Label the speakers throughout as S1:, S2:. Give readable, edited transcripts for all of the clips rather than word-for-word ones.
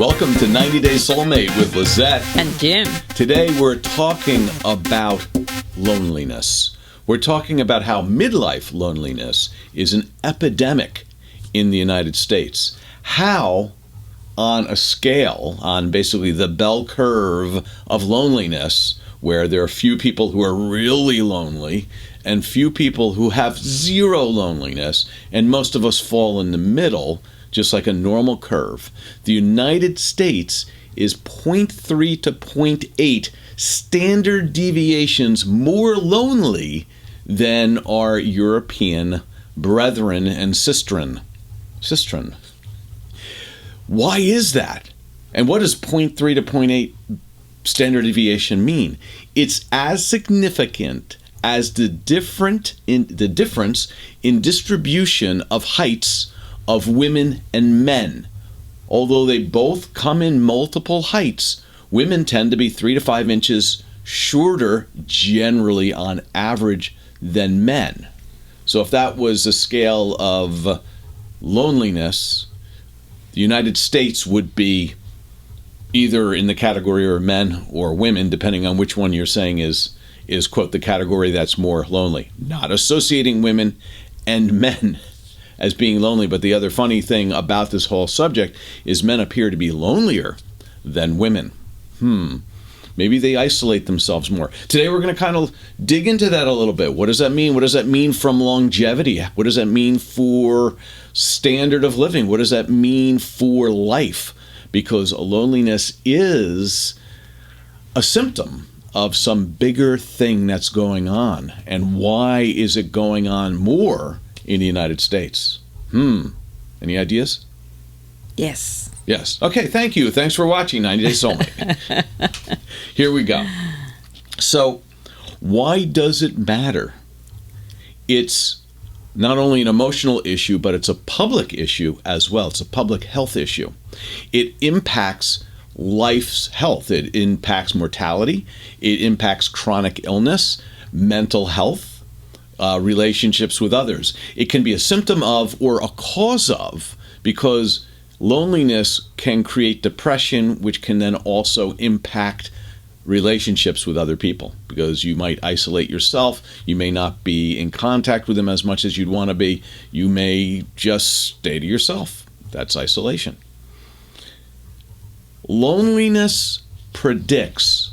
S1: Welcome to 90 Day Soulmate with Lisett
S2: and Jim.
S1: Today we're talking about loneliness. We're talking about how midlife loneliness is an epidemic in the United States. How, on a scale, on basically the bell curve of loneliness, where there are few people who are really lonely and few people who have zero loneliness, and most of us fall in the middle, just like a normal curve. The United States is 0.3 to 0.8 standard deviations more lonely than our European brethren and sistren. Why is that? And what does 0.3 to 0.8 standard deviation mean? It's as significant as the difference in distribution of heights of women and men. Although they both come in multiple heights, women tend to be 3 to 5 inches shorter, generally on average, than men. So if that was a scale of loneliness, the United States would be either in the category of men or women, depending on which one you're saying is quote, the category that's more lonely. Not associating women and men as being lonely, but the other funny thing about this whole subject is men appear to be lonelier than women. Maybe they isolate themselves more. Today we're going to kind of dig into that a little bit. What does that mean? What does that mean from longevity? What does that mean for standard of living? What does that mean for life? Because loneliness is a symptom of some bigger thing that's going on. And why is it going on more in the United States? Any ideas?
S2: Yes.
S1: Yes. Okay, thank you. Thanks for watching 90 Day Soulmate. Here we go. So, why does it matter? It's not only an emotional issue, but it's a public issue as well. It's a public health issue. It impacts life's health. It impacts mortality. It impacts chronic illness, mental health, relationships with others. It can be a symptom of or a cause of, because loneliness can create depression, which can then also impact relationships with other people, because you might isolate yourself. You may not be in contact with them as much as you'd want to be. You may just stay to yourself. That's isolation. Loneliness predicts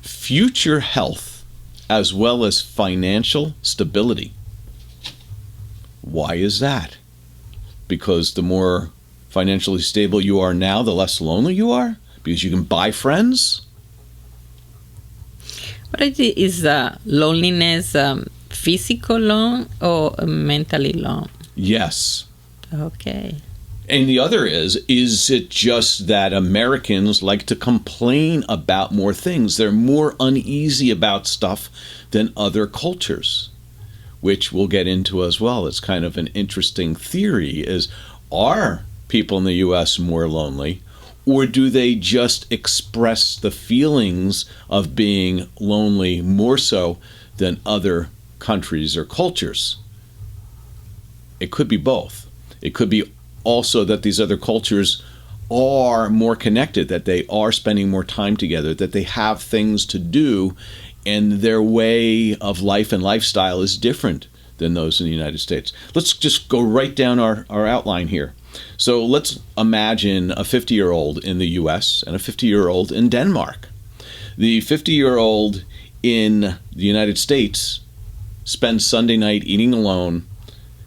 S1: future health as well as financial stability. Why is that? Because the more financially stable you are now, the less lonely you are? Because you can buy friends?
S2: What is loneliness physical lone or mentally lone?
S1: Yes.
S2: Okay.
S1: And the other is it just that Americans like to complain about more things? They're more uneasy about stuff than other cultures, which we'll get into as well. It's kind of an interesting theory. Are people in the U.S. more lonely, or do they just express the feelings of being lonely more so than other countries or cultures? It could be both. It could be also that these other cultures are more connected, that they are spending more time together, that they have things to do, and their way of life and lifestyle is different than those in the United States. Let's just go right down our outline here. So let's imagine a 50-year-old in the U.S. and a 50-year-old in Denmark. The 50-year-old in the United States spends Sunday night eating alone,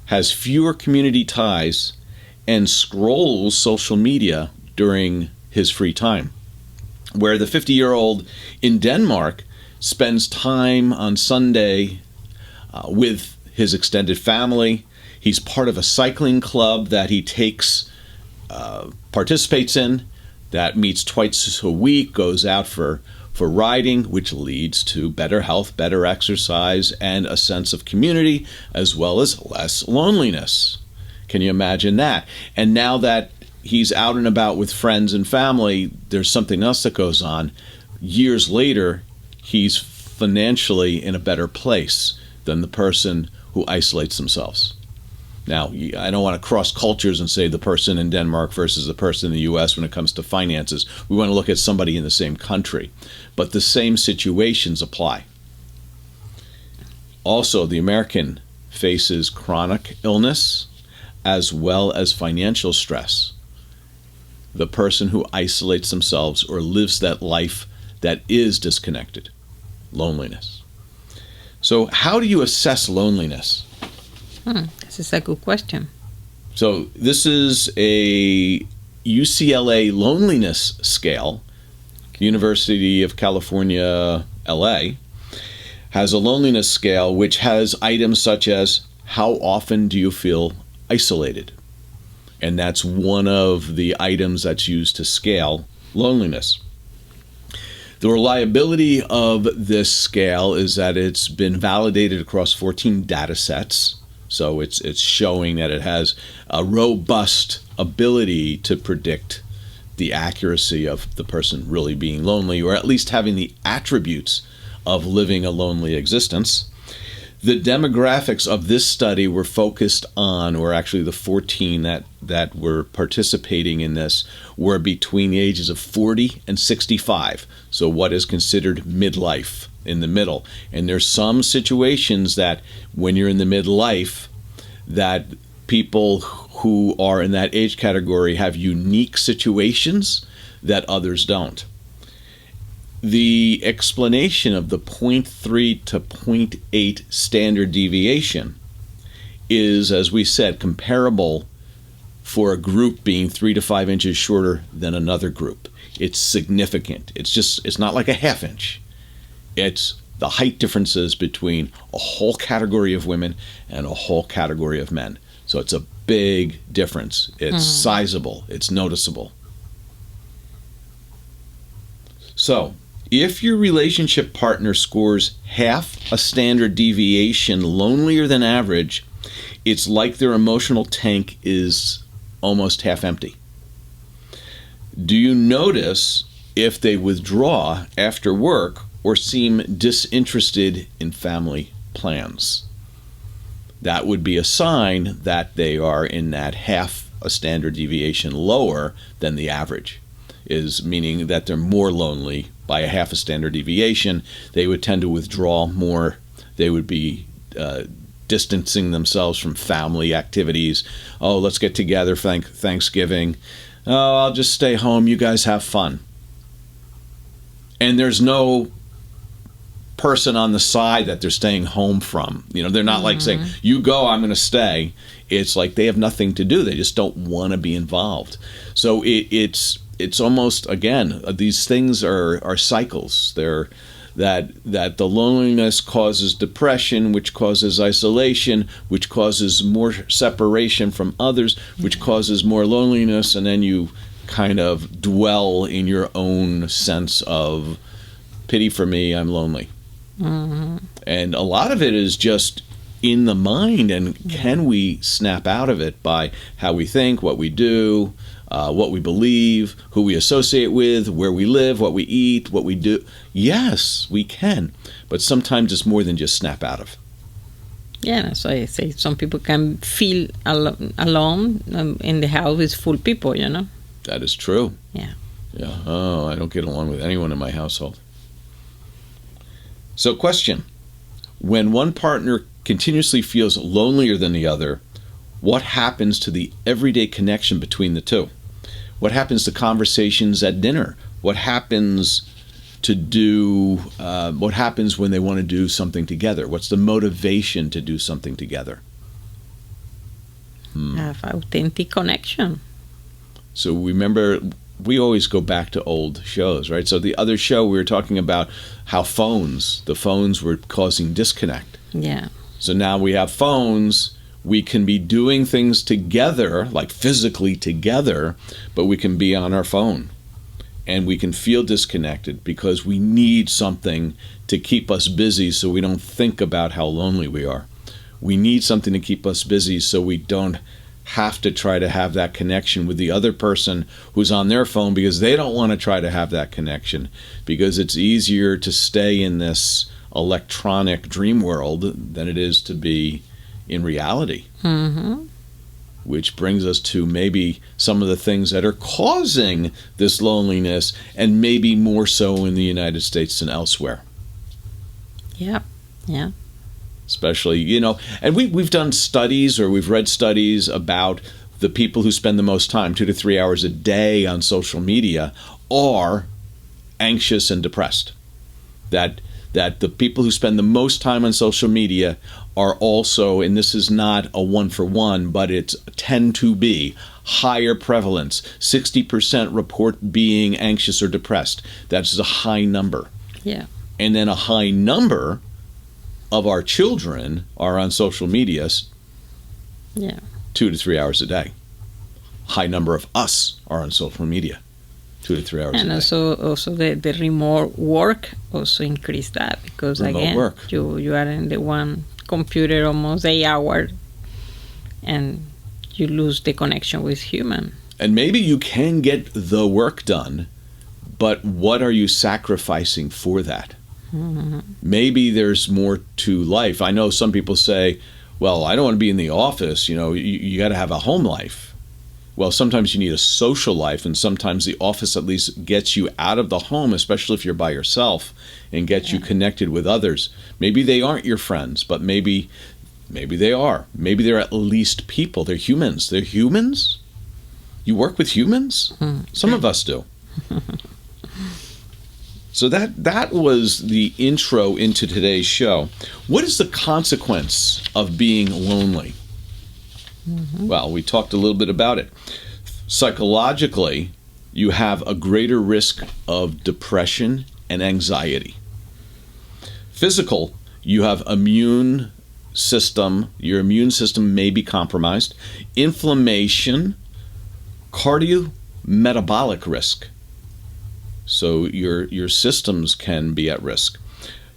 S1: has fewer community ties, and scrolls social media during his free time. Where the 50-year-old in Denmark spends time on Sunday with his extended family. He's part of a cycling club that he participates in, that meets twice a week, goes out for riding, which leads to better health, better exercise, and a sense of community, as well as less loneliness. Can you imagine that? And now that he's out and about with friends and family, there's something else that goes on. Years later, he's financially in a better place than the person who isolates themselves. Now, I don't want to cross cultures and say the person in Denmark versus the person in the U.S. when it comes to finances. We want to look at somebody in the same country. But the same situations apply. Also, the American faces chronic illness as well as financial stress. The person who isolates themselves or lives that life that is disconnected. Loneliness. So how do you assess loneliness?
S2: This is a good question.
S1: So this is a UCLA loneliness scale. University of California, LA, has a loneliness scale which has items such as how often do you feel isolated? And that's one of the items that's used to scale loneliness. The reliability of this scale is that it's been validated across 14 data sets. So it's showing that it has a robust ability to predict the accuracy of the person really being lonely, or at least having the attributes of living a lonely existence. The demographics of this study were focused on, or actually the 14 that were participating in this, were between the ages of 40 and 65. So what is considered midlife, in the middle. And there's some situations that when you're in the midlife, that people who are in that age category have unique situations that others don't. The explanation of the 0.3 to 0.8 standard deviation is, as we said, comparable for a group being 3 to 5 inches shorter than another group. It's significant. It's not like a half inch. It's the height differences between a whole category of women and a whole category of men. So it's a big difference. It's sizable. It's noticeable. So if your relationship partner scores half a standard deviation lonelier than average, it's like their emotional tank is almost half empty. Do you notice if they withdraw after work or seem disinterested in family plans? That would be a sign that they are in that half a standard deviation lower than the average, is meaning that they're more lonely by a half a standard deviation. They would tend to withdraw more. They would be distancing themselves from family activities. Oh, let's get together for Thanksgiving. Oh, I'll just stay home. You guys have fun. And there's no person on the side that they're staying home from. They're not like saying, you go, I'm going to stay. It's like they have nothing to do. They just don't want to be involved. So it's almost, again, these things are cycles. They're that the loneliness causes depression, which causes isolation, which causes more separation from others, which causes more loneliness, and then you kind of dwell in your own sense of pity for me, I'm lonely. And a lot of it is just in the mind, and can we snap out of it by how we think, what we do, what we believe, who we associate with, where we live, what we eat, what we do. Yes, we can, but sometimes it's more than just snap out of.
S2: Yeah, that's why I say some people can feel alone in the house with full people,
S1: That is true.
S2: Yeah.
S1: Oh, I don't get along with anyone in my household. So question, when one partner continuously feels lonelier than the other, what happens to the everyday connection between the two? What happens to conversations at dinner? What happens what happens when they want to do something together? What's the motivation to do something together?
S2: Have authentic connection.
S1: So remember, we always go back to old shows, right? So the other show we were talking about how the phones were causing disconnect.
S2: Yeah.
S1: So now we have phones. We can be doing things together, like physically together, but we can be on our phone. And we can feel disconnected because we need something to keep us busy so we don't think about how lonely we are. We need something to keep us busy so we don't have to try to have that connection with the other person who's on their phone, because they don't want to try to have that connection, because it's easier to stay in this electronic dream world than it is to be in reality. which brings us to maybe some of the things that are causing this loneliness, and maybe more so in the United States than elsewhere.
S2: Yeah, yeah.
S1: Especially, you know, and we've done studies, or we've read studies about the people who spend the most time, 2 to 3 hours a day on social media, are anxious and depressed. That the people who spend the most time on social media are also, and this is not a 1-for-1, but it's tend to be higher prevalence. 60% report being anxious or depressed. That's a high number.
S2: Yeah.
S1: And then a high number of our children are on social media 2 to 3 hours a day. High number of us are on social media 2 to 3 hours a day.
S2: And also the remote work also increased that, because
S1: remote
S2: again,
S1: work.
S2: you are in the one computer almost 8 hours, and you lose the connection with human.
S1: And maybe you can get the work done, but what are you sacrificing for that?
S2: Mm-hmm.
S1: Maybe there's more to life. I know some people say, well, I don't want to be in the office. You know, you got to have a home life. Well, sometimes you need a social life, and sometimes the office at least gets you out of the home, especially if you're by yourself, and gets you connected with others. Maybe they aren't your friends, but maybe they are. Maybe they're at least people. They're humans. They're humans? You work with humans? Some of us do. So that was the intro into today's show. What is the consequence of being lonely? Well, we talked a little bit about it. Psychologically, you have a greater risk of depression and anxiety. Physical, you have immune system. Your immune system may be compromised. Inflammation, cardiometabolic risk. So your systems can be at risk.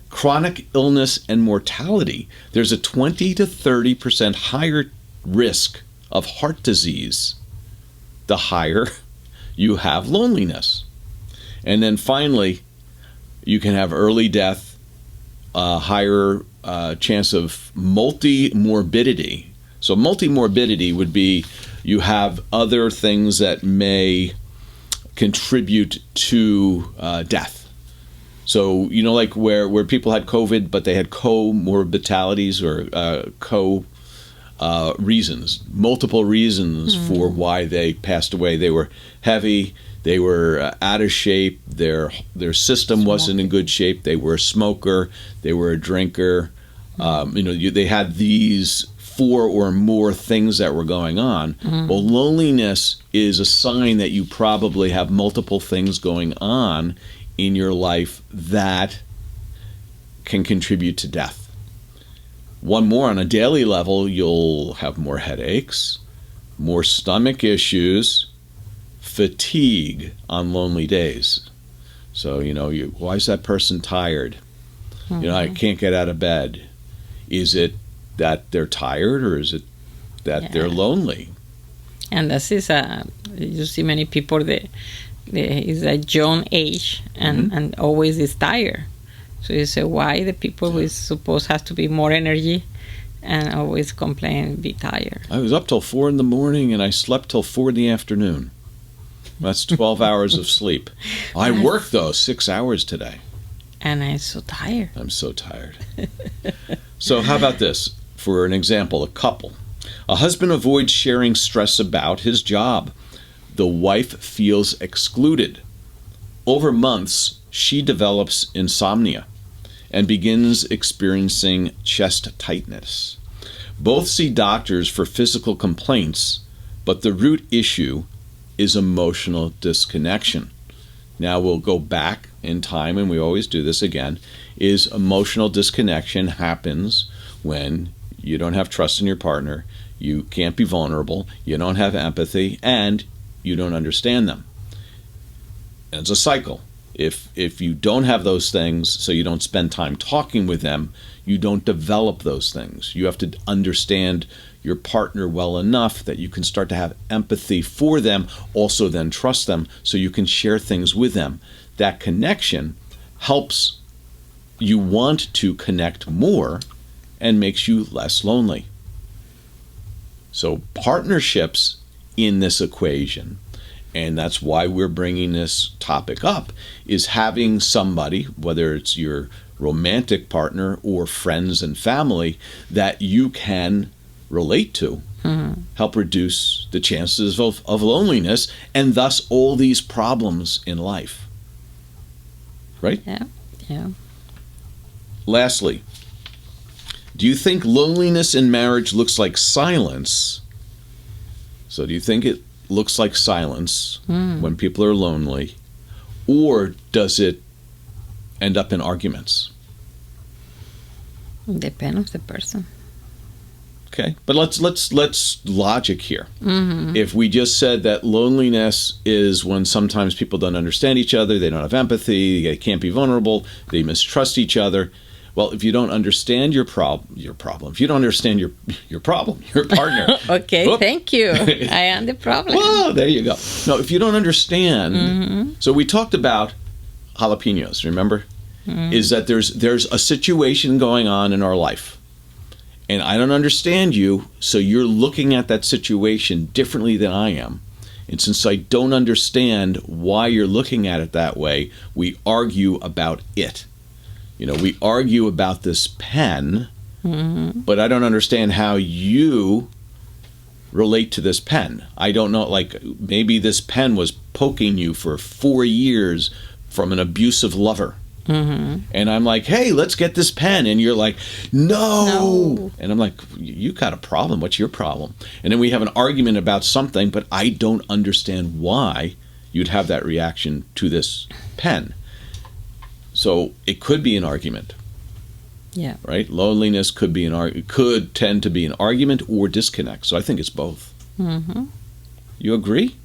S1: Chronic illness and mortality. There's a 20 to 30% higher risk of heart disease the higher you have loneliness. And then finally, you can have early death, higher chance of multimorbidity. So multimorbidity would be you have other things that may contribute to death. So, you know, like where people had COVID, but they had comorbidities or reasons, multiple reasons for why they passed away. They were heavy, they were out of shape, their system wasn't in good shape, they were a smoker, they were a drinker. They had these 4 or more things that were going on. Well, loneliness is a sign that you probably have multiple things going on in your life that can contribute to death. One more, on a daily level, you'll have more headaches, more stomach issues, fatigue on lonely days. So, why is that person tired? I can't get out of bed. Is it that they're tired, or is it that they're lonely?
S2: And this is you see many people that is a young age and always is tired. So you say, why the people we suppose has to be more energy and always complain, be tired?
S1: I was up till 4 in the morning and I slept till 4 in the afternoon. That's 12 hours of sleep. I worked though 6 hours today.
S2: And I'm so tired.
S1: I'm so tired. So how about this? For an example, a couple. A husband avoids sharing stress about his job. The wife feels excluded. Over months, she develops insomnia and begins experiencing chest tightness. Both see doctors for physical complaints, but the root issue is emotional disconnection. Now we'll go back in time, and we always do this again, is emotional disconnection happens when you don't have trust in your partner, you can't be vulnerable, you don't have empathy, and you don't understand them. And it's a cycle. If you don't have those things, so you don't spend time talking with them, you don't develop those things. You have to understand your partner well enough that you can start to have empathy for them, also then trust them, so you can share things with them. That connection helps you want to connect more and makes you less lonely. So partnerships in this equation, and that's why we're bringing this topic up, is having somebody, whether it's your romantic partner or friends and family, that you can relate to, help reduce the chances of loneliness, and thus all these problems in life. Right?
S2: Yeah.
S1: Lastly, do you think loneliness in marriage looks like silence? So do you think it looks like silence when people are lonely, or does it end up in arguments?
S2: Depends on the person.
S1: Okay, but let's logic here. If we just said that loneliness is when sometimes people don't understand each other, they don't have empathy, they can't be vulnerable, they mistrust each other. Well, if you don't understand your problem, if you don't understand your problem, your partner.
S2: Okay, thank you. I am the problem.
S1: Well, there you go. No, if you don't understand, so we talked about jalapenos, remember? Is that there's a situation going on in our life, and I don't understand you, so you're looking at that situation differently than I am. And since I don't understand why you're looking at it that way, we argue about it. We argue about this pen, but I don't understand how you relate to this pen. I don't know, like maybe this pen was poking you for 4 years from an abusive lover. And I'm like, hey, let's get this pen. And you're like, no. And I'm like, you got a problem. What's your problem? And then we have an argument about something, but I don't understand why you'd have that reaction to this pen. So it could be an argument.
S2: Yeah.
S1: Right? Loneliness could tend to be an argument or disconnect. So I think it's both. You agree?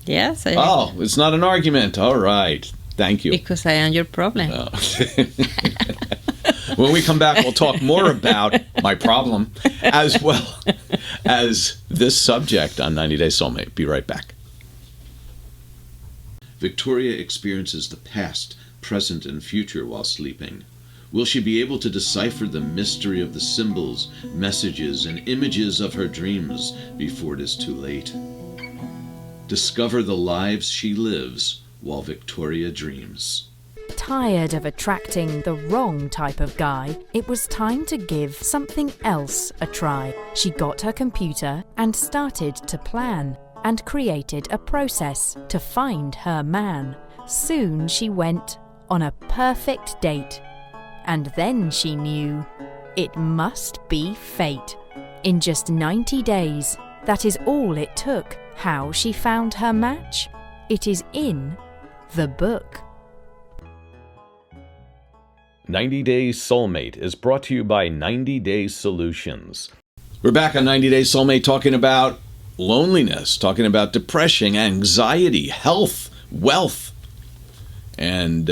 S2: Yes, I
S1: agree. It's not an argument. All right. Thank you.
S2: Because I am your problem.
S1: No. When we come back, we'll talk more about my problem as well as this subject on 90 Day Soulmate. Be right back. Victoria experiences the past, present, and future while sleeping. Will she be able to decipher the mystery of the symbols, messages, and images of her dreams before it is too late? Discover the lives she lives while Victoria dreams.
S3: Tired of attracting the wrong type of guy, it was time to give something else a try. She got her computer and started to plan, and created a process to find her man. Soon she went on a perfect date, and then she knew it must be fate. In just 90 days, that is all it took. How she found her match? It is in the book.
S1: 90 Day Soulmate is brought to you by 90 Day Solutions. We're back on 90 Day Soulmate talking about loneliness, talking about depression, anxiety, health, wealth, and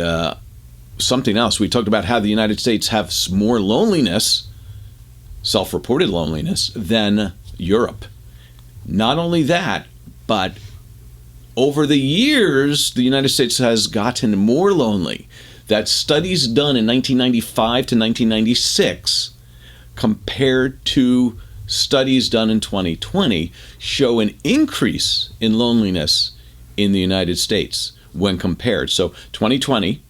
S1: something else. We talked about how the United States has more loneliness, self-reported loneliness, than Europe. Not only that, but over the years, the United States has gotten more lonely. That studies done in 1995 to 1996 compared to studies done in 2020 show an increase in loneliness in the United States when compared. So 2020,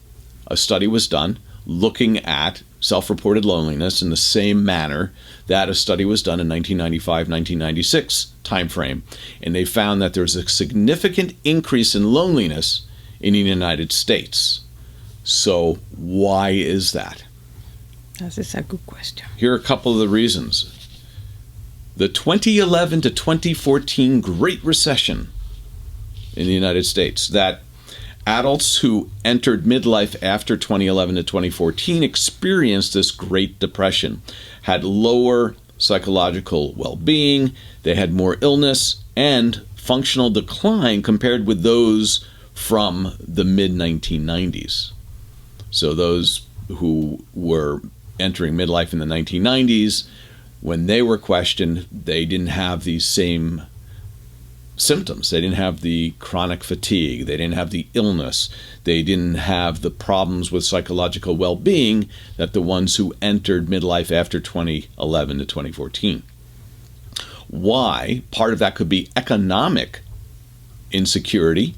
S1: a study was done looking at self-reported loneliness in the same manner that a study was done in 1995-1996 timeframe, and they found that there's a significant increase in loneliness in the United States. So why is that?
S2: That is a good question.
S1: Here are a couple of the reasons. The 2011 to 2014 Great Recession in the United States, that adults who entered midlife after 2011 to 2014 experienced this Great Depression, had lower psychological well-being, they had more illness and functional decline compared with those from the mid-1990s. So those who were entering midlife in the 1990s, when they were questioned, they didn't have these same symptoms. They didn't have the chronic fatigue. They didn't have the illness. They didn't have the problems with psychological well-being that the ones who entered midlife after 2011 to 2014. Why? Part of that could be economic insecurity,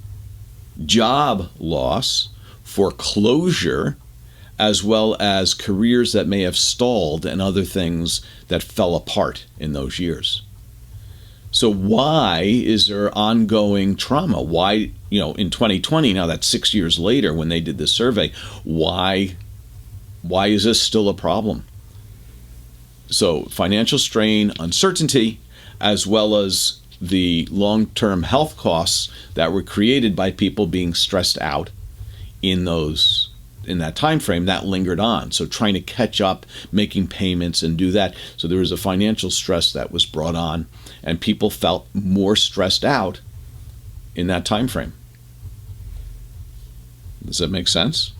S1: job loss, foreclosure, as well as careers that may have stalled and other things that fell apart in those years. So why is there ongoing trauma? Why, in 2020, now that's 6 years later when they did this survey, why is this still a problem? So financial strain, uncertainty, as well as the long-term health costs that were created by people being stressed out in that time frame, that lingered on. So trying to catch up, making payments and do that. So there was a financial stress that was brought on, and people felt more stressed out in that time frame. Does that make sense?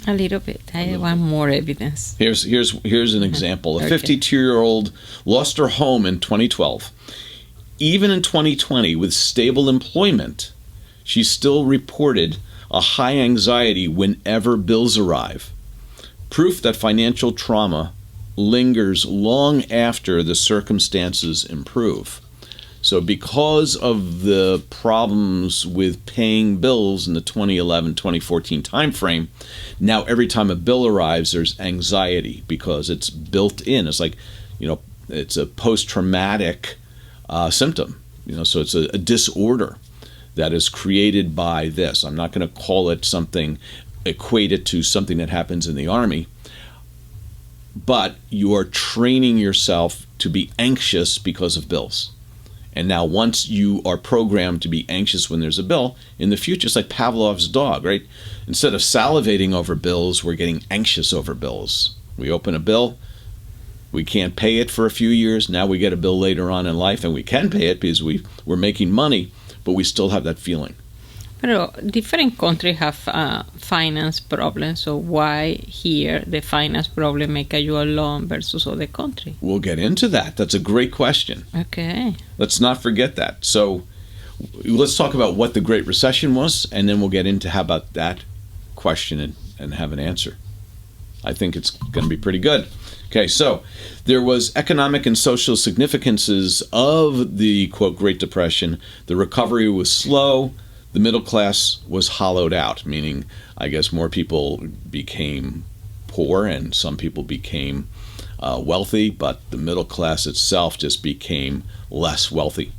S2: A little bit. I want more evidence.
S1: Here's an example. A 52-year-old lost her home in 2012. Even in 2020, with stable employment, she still reported a high anxiety whenever bills arrive. Proof that financial trauma lingers long after the circumstances improve. So because of the problems with paying bills in the 2011-2014 timeframe, now every time a bill arrives, there's anxiety because it's built in. It's like, it's a post-traumatic symptom. So it's a disorder that is created by this. I'm not going to call it something, equate it to something that happens in the Army, but you are training yourself to be anxious because of bills. And now once you are programmed to be anxious when there's a bill, in the future it's like Pavlov's dog, right? Instead of salivating over bills, we're getting anxious over bills. We open a bill, we can't pay it for a few years, now we get a bill later on in life and we can pay it because we're making money, but we still have that feeling.
S2: But different countries have finance problems, so why here the finance problem make you alone versus other countries?
S1: We'll get into that. That's a great question.
S2: Okay.
S1: Let's not forget that. So let's talk about what the Great Recession was, and then we'll get into how about that question and have an answer. I think it's going to be pretty good. Okay, so there was economic and social significances of the, quote, Great Depression. The recovery was slow. The middle class was hollowed out, meaning I guess more people became poor and some people became wealthy, but the middle class itself just became less wealthy.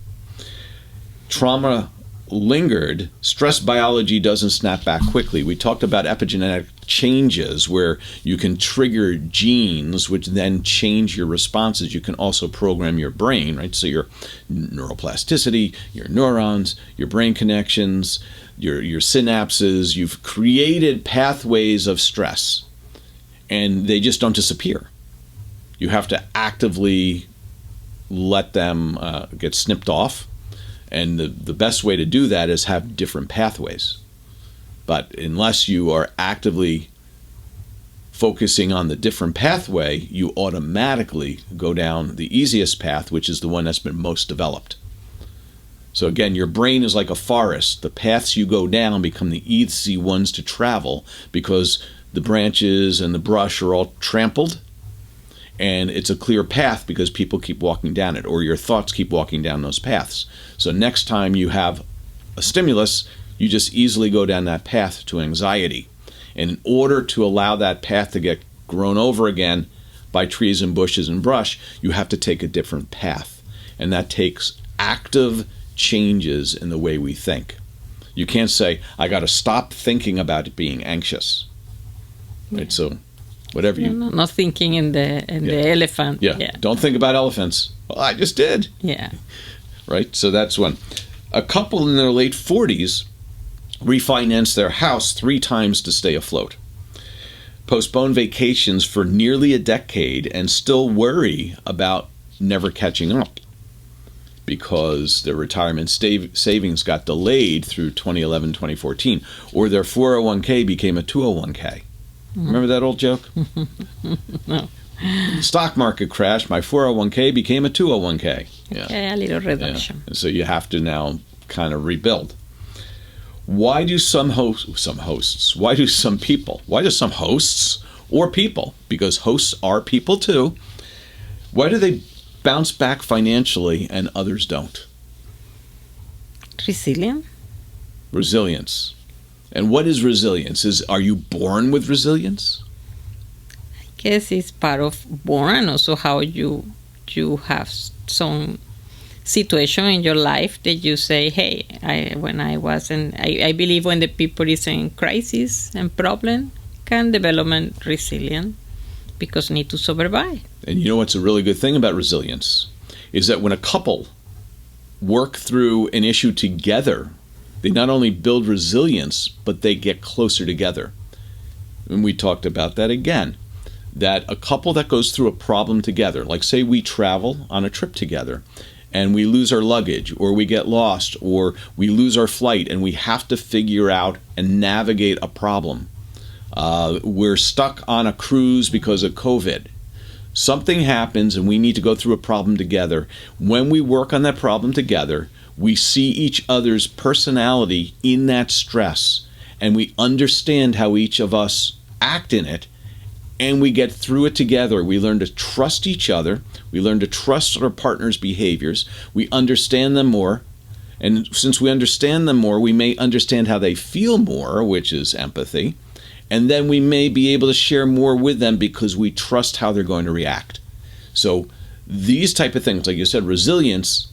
S1: Trauma lingered. Stress biology doesn't snap back quickly. We talked about epigenetic changes where you can trigger genes which then change your responses. You can also program your brain, right? So your neuroplasticity, your neurons, your brain connections, your synapses, you've created pathways of stress and they just don't disappear. You have to actively let them get snipped off. And the best way to do that is have different pathways. But unless you are actively focusing on the different pathway, you automatically go down the easiest path, which is the one that's been most developed. So again, your brain is like a forest. The paths you go down become the easy ones to travel because the branches and the brush are all trampled. And it's a clear path because people keep walking down it, or your thoughts keep walking down those paths. So next time you have a stimulus, you just easily go down that path to anxiety. And in order to allow that path to get grown over again by trees and bushes and brush, you have to take a different path. And that takes active changes in the way we think. You can't say, I got to stop thinking about it being anxious. Right? So whatever you...
S2: Not thinking in the elephant.
S1: Yeah. Don't think about elephants. Well, I just did.
S2: Yeah.
S1: Right? So that's one. A couple in their late 40s refinanced their house 3 times to stay afloat. Postponed vacations for nearly a decade and still worry about never catching up because their retirement savings got delayed through 2011, 2014, or their 401k became a 201k. Remember that old joke?
S2: No.
S1: Stock market crashed. My 401k became a 201k. Yeah.
S2: Okay, a little reduction.
S1: Yeah. So you have to now kind of rebuild. Why do some hosts, why do some hosts or people, because hosts are people too, why do they bounce back financially and others don't?
S2: Resilient.
S1: Resilience. And what is resilience? Are you born with resilience?
S2: I guess it's part of born, and also how you have some situation in your life that you say, hey, I believe when the people is in crisis and problem can develop resilient because need to survive.
S1: And you know what's a really good thing about resilience is that when a couple work through an issue together, they not only build resilience, but they get closer together. And we talked about that again, that a couple that goes through a problem together, like say we travel on a trip together and we lose our luggage or we get lost or we lose our flight and we have to figure out and navigate a problem. We're stuck on a cruise because of COVID. Something happens and we need to go through a problem together. When we work on that problem together, we see each other's personality in that stress and we understand how each of us act in it, and we get through it together. We learn to trust each other. We learn to trust our partner's behaviors. We understand them more. And since we understand them more, we may understand how they feel more, which is empathy. And then we may be able to share more with them because we trust how they're going to react. So these type of things, like you said, resilience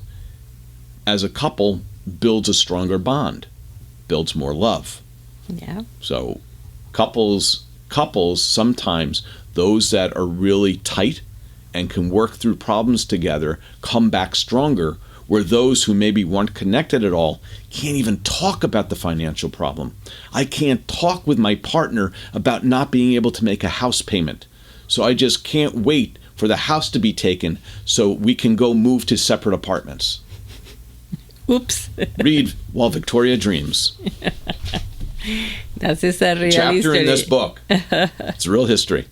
S1: as a couple builds a stronger bond, builds more love.
S2: Yeah.
S1: So couples, sometimes those that are really tight and can work through problems together come back stronger, where those who maybe weren't connected at all can't even talk about the financial problem. I can't talk with my partner about not being able to make a house payment. So I just can't wait for the house to be taken so we can go move to separate apartments.
S2: Oops.
S1: Read While Victoria Dreams.
S2: That is a real
S1: chapter
S2: history
S1: in this book. It's real history.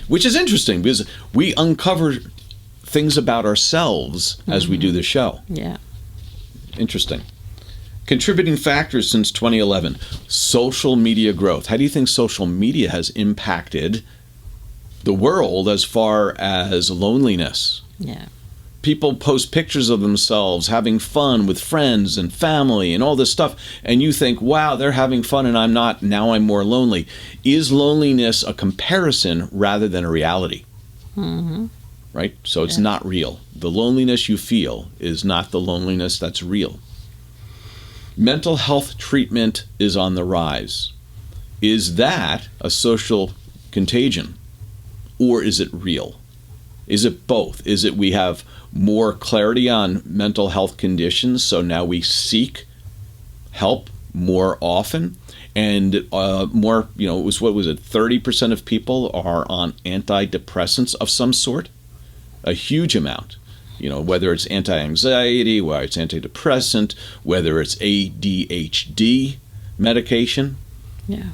S1: Which is interesting because we uncover things about ourselves as we do the show.
S2: Yeah.
S1: Interesting. Contributing factors since 2011. Social media growth. How do you think social media has impacted the world as far as loneliness?
S2: Yeah.
S1: People post pictures of themselves having fun with friends and family and all this stuff, and you think, wow, they're having fun and I'm not, now I'm more lonely. Is loneliness a comparison rather than a reality?
S2: Mm-hmm.
S1: Right? So it's not real. The loneliness you feel is not the loneliness that's real. Mental health treatment is on the rise. Is that a social contagion, or is it real? Is it both? Is it we have more clarity on mental health conditions, so now we seek help more often, and more, it was, 30% of people are on antidepressants of some sort? A huge amount. Whether it's anti-anxiety, whether it's antidepressant, whether it's ADHD medication.
S2: Yeah.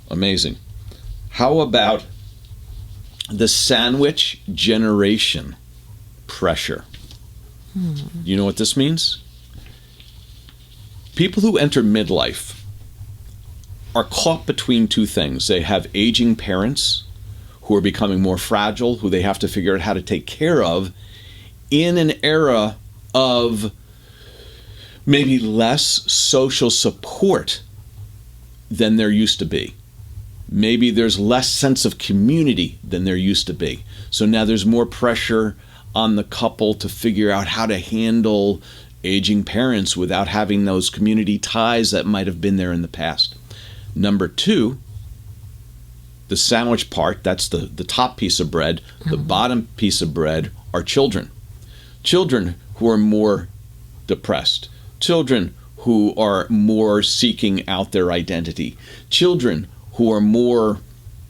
S1: Amazing. How about the sandwich generation pressure? You know what this means? People who enter midlife are caught between two things. They have aging parents who are becoming more fragile, who they have to figure out how to take care of in an era of maybe less social support than there used to be. Maybe there's less sense of community than there used to be. So now there's more pressure on the couple to figure out how to handle aging parents without having those community ties that might have been there in the past. Number two, the sandwich part, that's the top piece of bread. The bottom piece of bread are children. Children who are more depressed. Children who are more seeking out their identity. Children who are more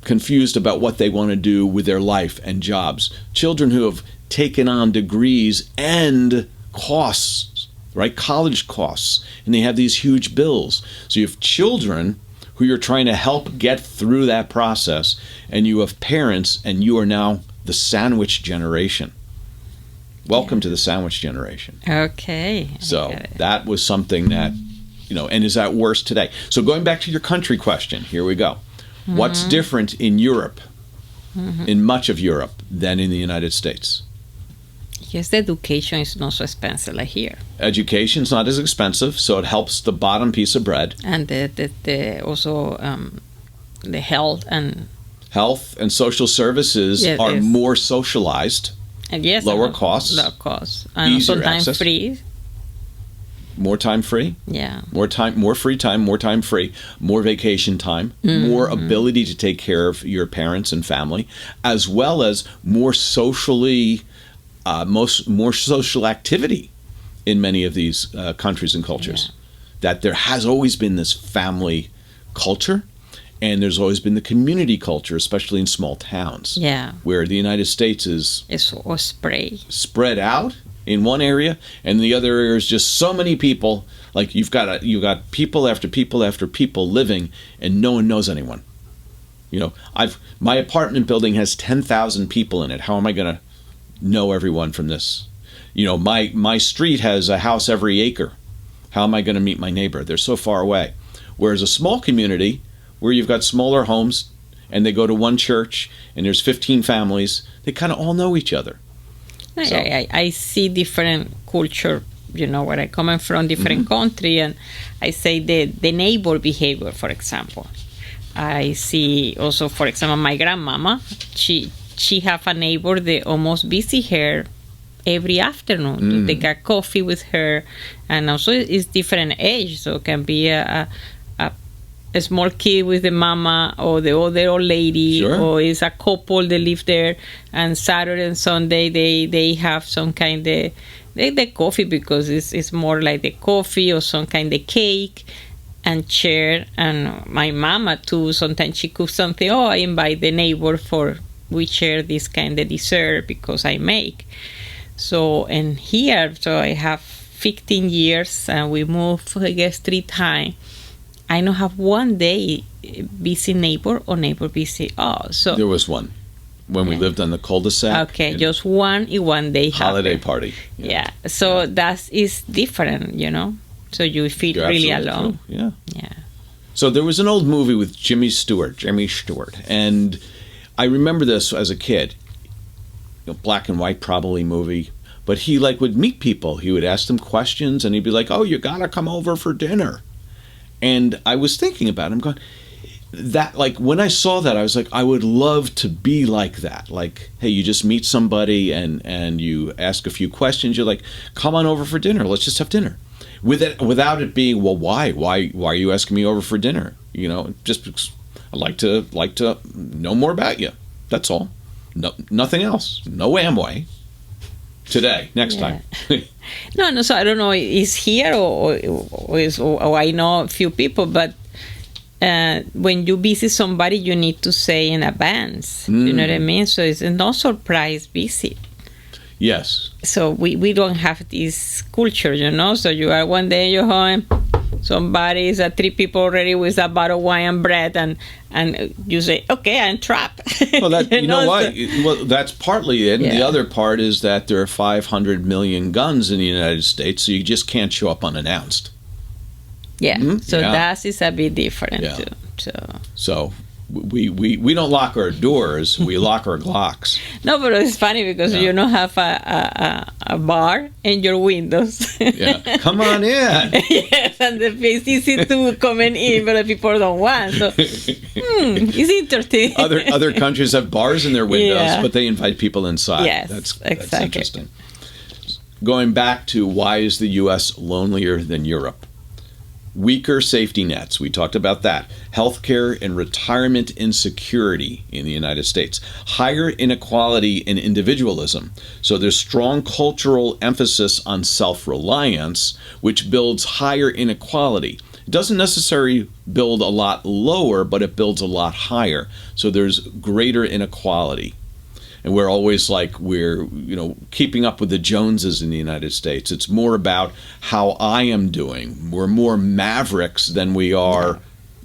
S1: confused about what they want to do with their life and jobs. Children who have taken on degrees and costs, right? College costs. And they have these huge bills. So you have children who you're trying to help get through that process, and you have parents, and you are now the sandwich generation. Welcome to the sandwich generation.
S2: Okay.
S1: So that was something that, and is that worse today? So going back to your country question, here we go. What's different in Europe, in much of Europe, than in the United States?
S2: Yes, the education is not so expensive like here.
S1: Education's not as expensive, so it helps the bottom piece of bread.
S2: And the also the health and
S1: social services are more socialized.
S2: And yes,
S1: lower costs.
S2: Lower costs. And
S1: easier
S2: sometimes
S1: access.
S2: free.
S1: More time free.
S2: Yeah.
S1: More free time, more time free, more vacation time, more ability to take care of your parents and family, as well as more socially, more social activity in many of these countries and cultures.
S2: Yeah.
S1: That there has always been this family culture, and there's always been the community culture, especially in small towns.
S2: Yeah.
S1: Where the United States is
S2: all
S1: spread out in one area, and the other area is just so many people. Like you've got people after people after people living, and no one knows anyone. You know, my apartment building has 10,000 people in it. How am I going to know everyone from this? You know, my street has a house every acre. How am I going to meet my neighbor? They're so far away. Whereas a small community where you've got smaller homes and they go to one church and there's 15 families, they kind of all know each other. So.
S2: I see different culture, you know, where I come from, different country, and I say the neighbor behavior, for example. I see also, for example, my grandmama, she have a neighbor that almost visit her every afternoon. They got coffee with her, and also it's different age, so it can be a small kid with the mama or the other old lady,
S1: sure.
S2: Or it's a couple that live there, and Saturday and Sunday they have some kind of the coffee, because it's more like the coffee or some kind of cake and share. And my mama too, sometimes she cooks something, I invite the neighbor we share this kind of dessert because I make. So, and here, so I have 15 years and we moved, I guess, 3 times. I don't have one day busy neighbor or neighbor busy us. So
S1: there was one when we lived on the cul-de-sac.
S2: Okay, just one in one day.
S1: Holiday
S2: happened.
S1: Party.
S2: Yeah. So that is different, you know. So you feel
S1: You're
S2: really
S1: absolutely
S2: alone.
S1: True. Yeah.
S2: Yeah.
S1: So there was an old movie with Jimmy Stewart, and I remember this as a kid. You know, black and white probably movie, but he would meet people. He would ask them questions, and he'd be like, "Oh, you gotta come over for dinner." And I was thinking about him, going, that when I saw that, I was like, I would love to be like that. Like, hey, you just meet somebody and you ask a few questions. You're like, come on over for dinner. Let's just have dinner. Without it being, well, why are you asking me over for dinner? You know, just because I like to know more about you. That's all. No, nothing else. No Amway. Today, next time.
S2: No. So I don't know. Is here or I know a few people, but when you visit somebody, you need to say in advance. You know what I mean? So it's no surprise visit.
S1: Yes. So
S2: we don't have this culture, you know. So you are one day you're home, somebody is 3 people already with a bottle of wine and bread, and you say, okay, I'm trapped.
S1: Well, that you know what? Well, that's partly it. And the other part is that there are 500 million guns in the United States, so you just can't show up unannounced.
S2: Yeah. So that is a bit different too.
S1: So we don't lock our doors, we lock our Glocks.
S2: No, but it's funny because you don't have a bar in your windows.
S1: Yeah, come on in.
S2: Yes, and it's easy to come in, but people don't want. So it's interesting.
S1: Other countries have bars in their windows, but they invite people inside.
S2: Yes,
S1: that's
S2: exactly.
S1: interesting. Going back to why is the U.S. lonelier than Europe? Weaker safety nets. We talked about that. Healthcare and retirement insecurity in the United States. Higher inequality and individualism. So there's strong cultural emphasis on self-reliance, which builds higher inequality. It doesn't necessarily build a lot lower, but it builds a lot higher. So there's greater inequality. And we're always we're keeping up with the Joneses in the United States. It's more about how I am doing. We're more mavericks than we are,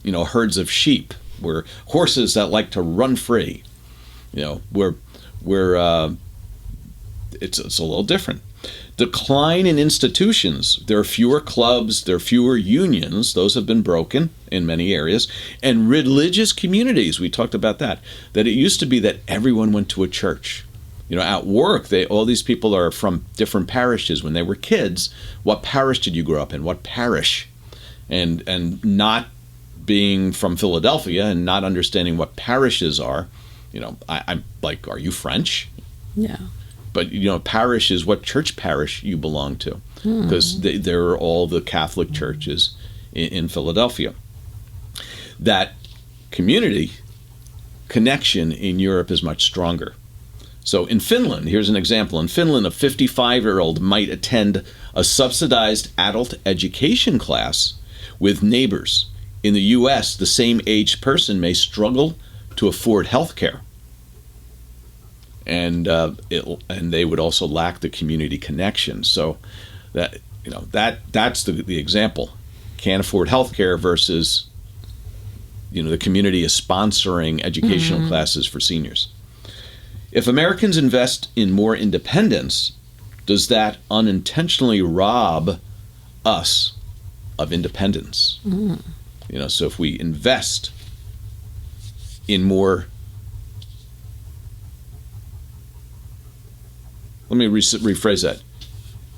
S1: herds of sheep. We're horses that like to run free. We're it's a little different. Decline in institutions. There are fewer clubs, there are fewer unions. Those have been broken in many areas. And religious communities, we talked about that. That it used to be that everyone went to a church. At work, all these people are from different parishes. When they were kids, what parish did you grow up in? What parish? And not being from Philadelphia and not understanding what parishes are, I'm like, are you French?
S2: Yeah.
S1: But, parish is what church parish you belong to, because there are all the Catholic churches in Philadelphia. That community connection in Europe is much stronger. So in Finland, here's an example. In Finland, a 55-year-old might attend a subsidized adult education class with neighbors. In the U.S., the same aged person may struggle to afford health care. And they would also lack the community connection. So that's the example. Can't afford health care versus the community is sponsoring educational classes for seniors. If Americans invest in more independence, does that unintentionally rob us of independence? So if we invest in more, let me rephrase that.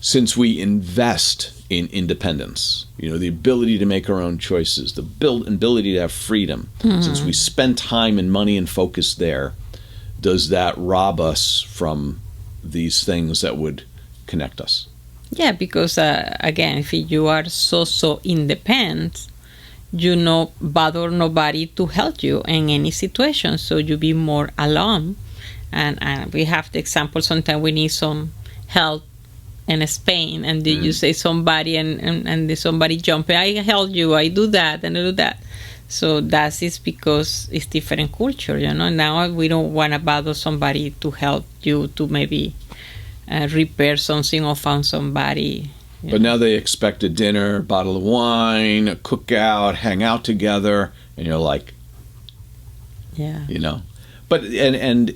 S1: Since we invest in independence, the ability to make our own choices, the ability to have freedom, since we spend time and money and focus there, does that rob us from these things that would connect us?
S2: Yeah, because again, if you are so independent, you no bother nobody to help you in any situation, so you be more alone. And we have the example, sometimes we need some help in Spain, and then you say somebody, and somebody jump, I help you, I do that, and I do that. So that is because it's different culture, Now we don't want to bother somebody to help you to maybe repair something or find somebody.
S1: But now they expect a dinner, bottle of wine, a cookout, hang out together, and you're like,
S2: yeah,
S1: But and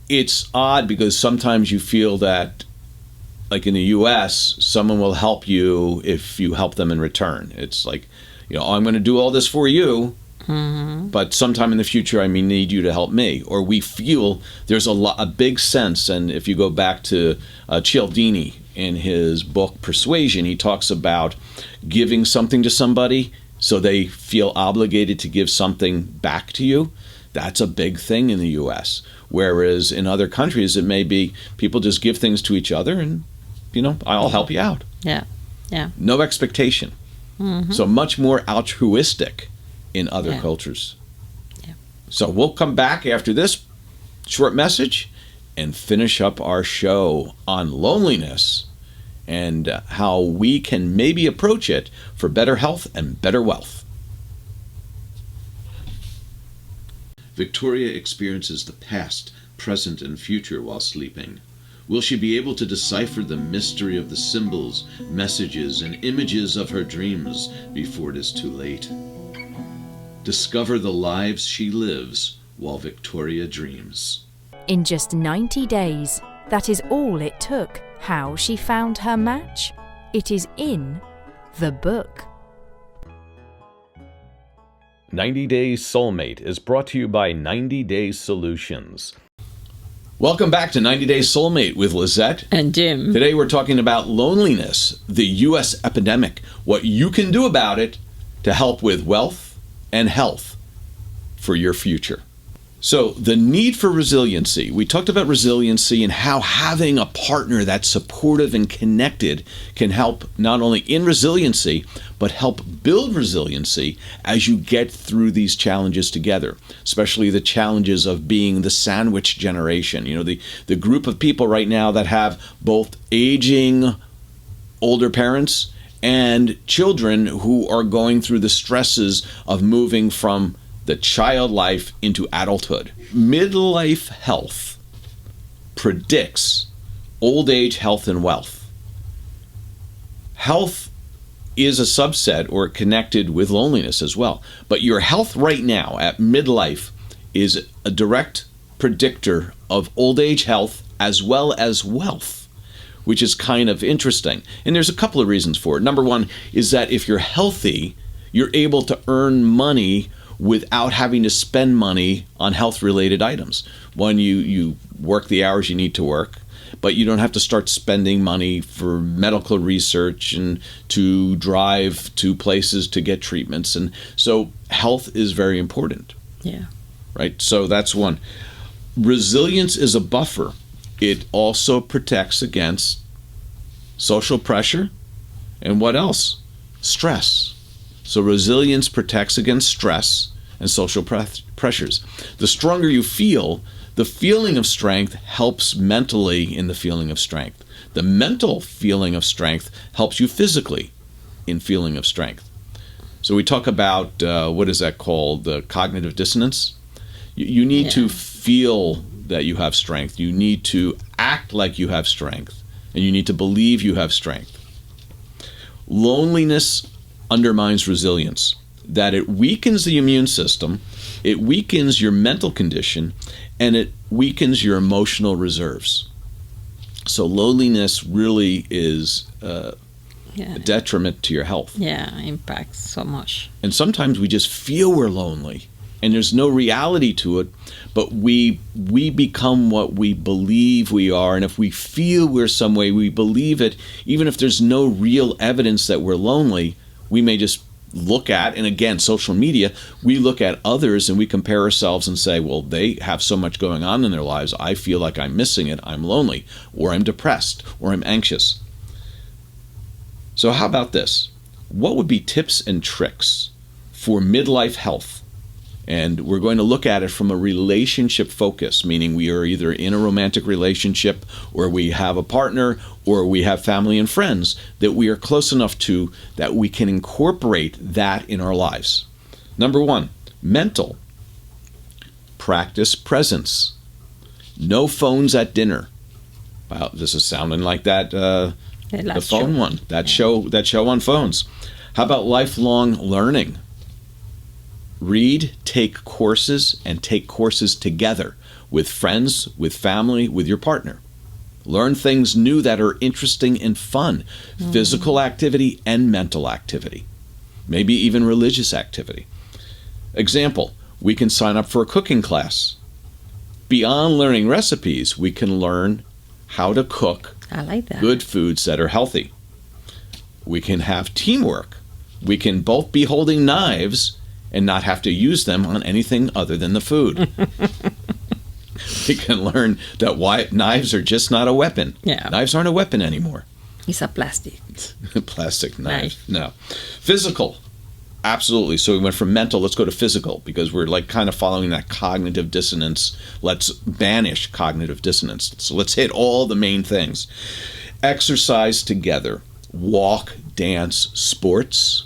S1: it's odd because sometimes you feel that, like in the U.S., someone will help you if you help them in return. It's like, I'm going to do all this for you, but sometime in the future I may need you to help me. Or we feel there's a big sense, and if you go back to Cialdini in his book Persuasion, he talks about giving something to somebody so they feel obligated to give something back to you. That's a big thing in the U.S. Whereas in other countries, it may be people just give things to each other and, I'll help you out.
S2: Yeah, yeah.
S1: No expectation. So much more altruistic in other cultures.
S2: Yeah.
S1: So we'll come back after this short message and finish up our show on loneliness and how we can maybe approach it for better health and better wealth. Victoria experiences the past, present, and future while sleeping. Will she be able to decipher the mystery of the symbols, messages, and images of her dreams before it is too late? Discover the lives she lives while Victoria dreams.
S3: In just 90 days, that is all it took. How she found her match? It is in the book.
S1: 90 Days Soulmate is brought to you by 90 Days Solutions. Welcome back to 90 Days Soulmate with Lisett
S2: and Jim.
S1: Today we're talking about loneliness, the U.S. epidemic, what you can do about it to help with wealth and health for your future. So the need for resiliency. We talked about resiliency and how having a partner that's supportive and connected can help not only in resiliency, but help build resiliency as you get through these challenges together, especially the challenges of being the sandwich generation. The group of people right now that have both aging older parents and children who are going through the stresses of moving from the child life into adulthood. Midlife health predicts old age health and wealth. Health is a subset or connected with loneliness as well. But your health right now at midlife is a direct predictor of old age health as well as wealth, which is kind of interesting. And there's a couple of reasons for it. Number one is that if you're healthy, you're able to earn money without having to spend money on health-related items. When you work the hours you need to work, but you don't have to start spending money for medical research and to drive to places to get treatments. And so health is very important.
S2: Yeah.
S1: Right? So that's one. Resilience is a buffer. It also protects against social pressure and what else? Stress. So resilience protects against stress and social pressures. The stronger you feel, the feeling of strength helps mentally in the feeling of strength. The mental feeling of strength helps you physically in feeling of strength. So we talk about, what is that called? The cognitive dissonance. You need to feel that you have strength. You need to act like you have strength. And you need to believe you have strength. Loneliness undermines resilience. That it weakens the immune system, it weakens your mental condition, and it weakens your emotional reserves. So loneliness really is a detriment to your health.
S2: Yeah, impacts so much.
S1: And sometimes we just feel we're lonely, and there's no reality to it, but we become what we believe we are, and if we feel we're some way, we believe it, even if there's no real evidence that we're lonely, we may just look at, and again, social media, we look at others and we compare ourselves and say, well, they have so much going on in their lives, I feel like I'm missing it, I'm lonely, or I'm depressed, or I'm anxious. So how about this? What would be tips and tricks for midlife health? And we're going to look at it from a relationship focus, meaning we are either in a romantic relationship, or we have a partner, or we have family and friends that we are close enough to that we can incorporate that in our lives. Number one, mental. Practice presence. No phones at dinner. Wow, this is sounding like that the phone
S2: show.
S1: One. That show on phones. How about lifelong learning? Read, take courses, and take courses together with friends, with family, with your partner. Learn things new that are interesting and fun. Physical activity and mental activity. Maybe even religious activity. Example, we can sign up for a cooking class. Beyond learning recipes, we can learn how to cook
S2: I like that.
S1: Good foods that are healthy. We can have teamwork. We can both be holding knives and not have to use them on anything other than the food. We can learn that knives are just not a weapon.
S2: Yeah.
S1: Knives aren't a weapon anymore.
S2: It's a plastic.
S1: Plastic knife. No. Physical. Absolutely. So we went from mental, let's go to physical, because we're like kind of following that cognitive dissonance. Let's banish cognitive dissonance. So let's hit all the main things. Exercise together. Walk, dance, sports.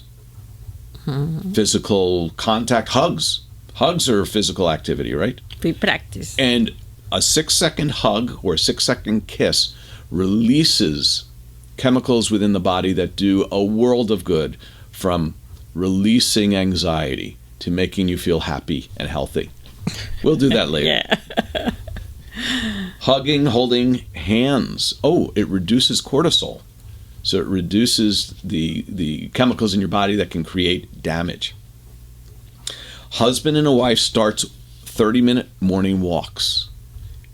S1: Physical contact, hugs. Hugs are physical activity, right?
S2: We practice.
S1: And a 6-second hug or a 6-second kiss releases chemicals within the body that do a world of good, from releasing anxiety to making you feel happy and healthy. We'll do that later.
S2: Yeah.
S1: Hugging, holding hands. Oh, it reduces cortisol. So it reduces the chemicals in your body that can create damage. Husband and a wife starts 30-minute morning walks.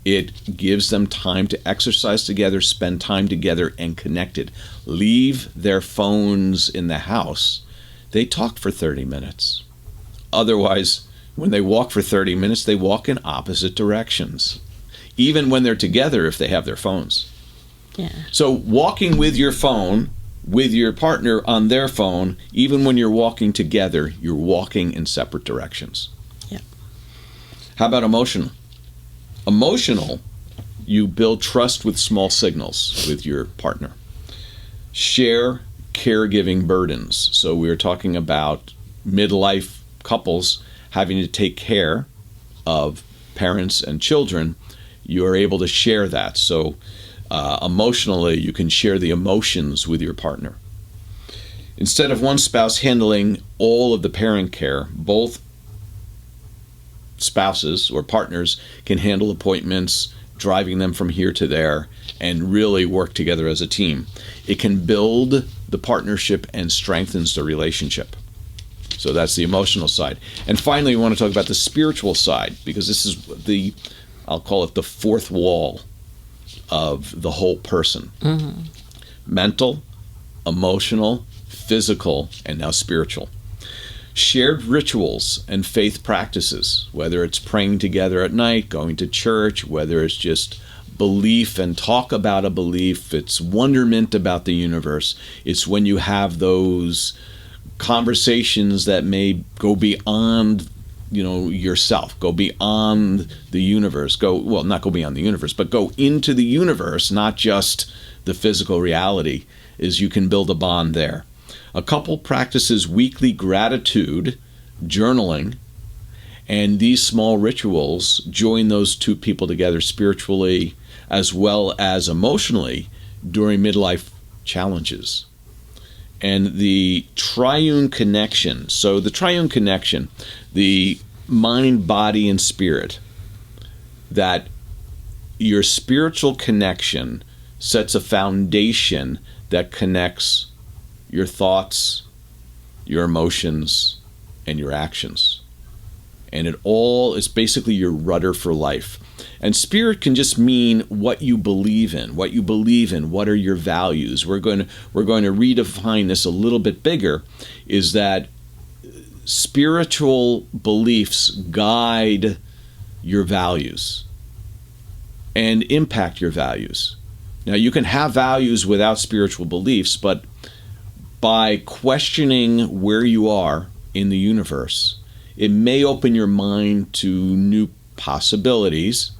S1: It gives them time to exercise together, spend time together, and connected. Leave their phones in the house. They talk for 30 minutes. Otherwise, when they walk for 30 minutes, they walk in opposite directions. Even when they're together, if they have their phones.
S2: Yeah.
S1: So walking with your phone, with your partner on their phone, even when you're walking together, you're walking in separate directions.
S2: Yeah.
S1: How about emotional? Emotional, you build trust with small signals with your partner. Share caregiving burdens. So we're talking about midlife couples having to take care of parents and children. You are able to share that. So emotionally, you can share the emotions with your partner. Instead of one spouse handling all of the parent care, both spouses or partners can handle appointments, driving them from here to there, and really work together as a team. It can build the partnership and strengthens the relationship. So that's the emotional side. And finally, we want to talk about the spiritual side, because this is the I'll call it the fourth wall of the whole person. Mm-hmm. Mental, emotional, physical, and now spiritual. Shared rituals and faith practices, whether it's praying together at night, going to church, whether it's just belief and talk about a belief, it's wonderment about the universe. It's when you have those conversations that may go beyond, yourself, go beyond the universe, not go beyond the universe, but go into the universe, not just the physical reality, is you can build a bond there. A couple practices weekly gratitude, journaling, and these small rituals join those two people together spiritually as well as emotionally during midlife challenges. And the triune connection, the mind, body, and spirit, that your spiritual connection sets a foundation that connects your thoughts, your emotions, and your actions. And it all is basically your rudder for life. And spirit can just mean what you believe in. What are your values? We're going to redefine this a little bit bigger, is that spiritual beliefs guide your values and impact your values. Now, you can have values without spiritual beliefs, but by questioning where you are in the universe, it may open your mind to new possibilities,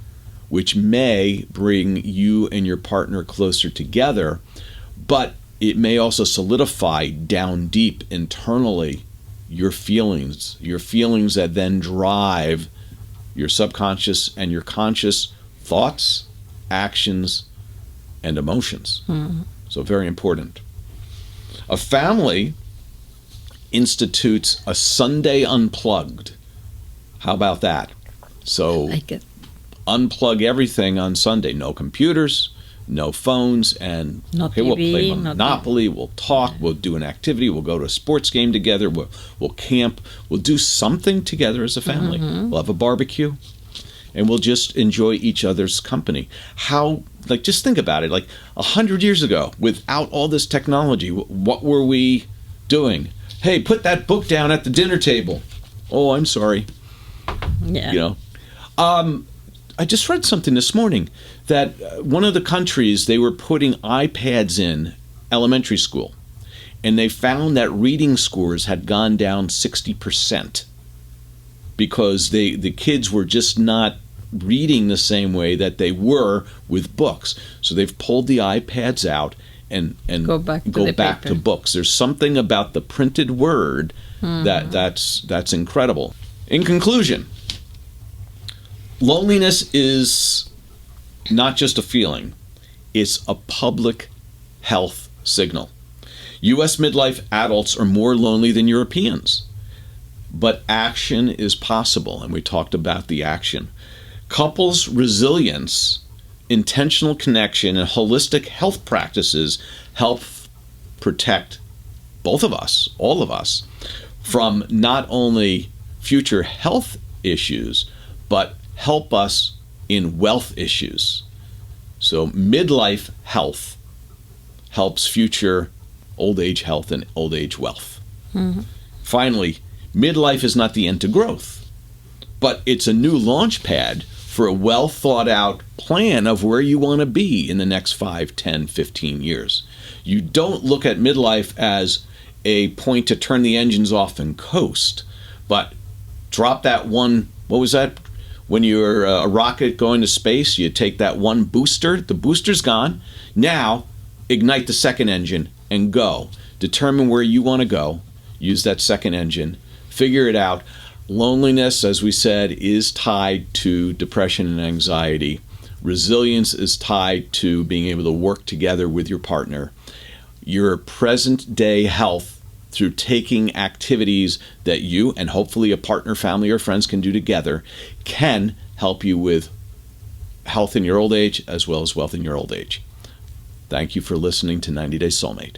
S1: which may bring you and your partner closer together, but it may also solidify down deep internally your feelings that then drive your subconscious and your conscious thoughts, actions, and emotions. Mm-hmm. So very important. A family institutes a Sunday unplugged. How about that? So
S2: I like it.
S1: Unplug everything on Sunday. No computers, no phones, and
S2: no TV,
S1: we'll play Monopoly, we'll talk, we'll do an activity, we'll go to a sports game together, we'll camp, we'll do something together as a family. Mm-hmm. We'll have a barbecue, and we'll just enjoy each other's company. Just think about it, 100 years ago, without all this technology, what were we doing? Hey, put that book down at the dinner table. Oh, I'm sorry.
S2: Yeah.
S1: I just read something this morning that one of the countries, they were putting iPads in elementary school, and they found that reading scores had gone down 60% because the kids were just not reading the same way that they were with books. So they've pulled the iPads out and
S2: go back
S1: to books. There's something about the printed word that's incredible. In conclusion, loneliness is not just a feeling, it's a public health signal. U.S. midlife adults are more lonely than Europeans, but action is possible, and we talked about the action. Couples' resilience, intentional connection, and holistic health practices help protect both of us, all of us, from not only future health issues, but help us in wealth issues. So midlife health helps future old age health and old age wealth. Mm-hmm. Finally, midlife is not the end to growth, but it's a new launch pad for a well thought out plan of where you want to be in the next 5, 10, 15 years. You don't look at midlife as a point to turn the engines off and coast, but drop that one, what was that? When you're a rocket going to space, you take that one booster, the booster's gone. Now, ignite the second engine and go. Determine where you want to go. Use that second engine. Figure it out. Loneliness, as we said, is tied to depression and anxiety. Resilience is tied to being able to work together with your partner. Your present day health through taking activities that you and hopefully a partner, family, or friends can do together can help you with health in your old age as well as wealth in your old age. Thank you for listening to 90 Day Soulmate.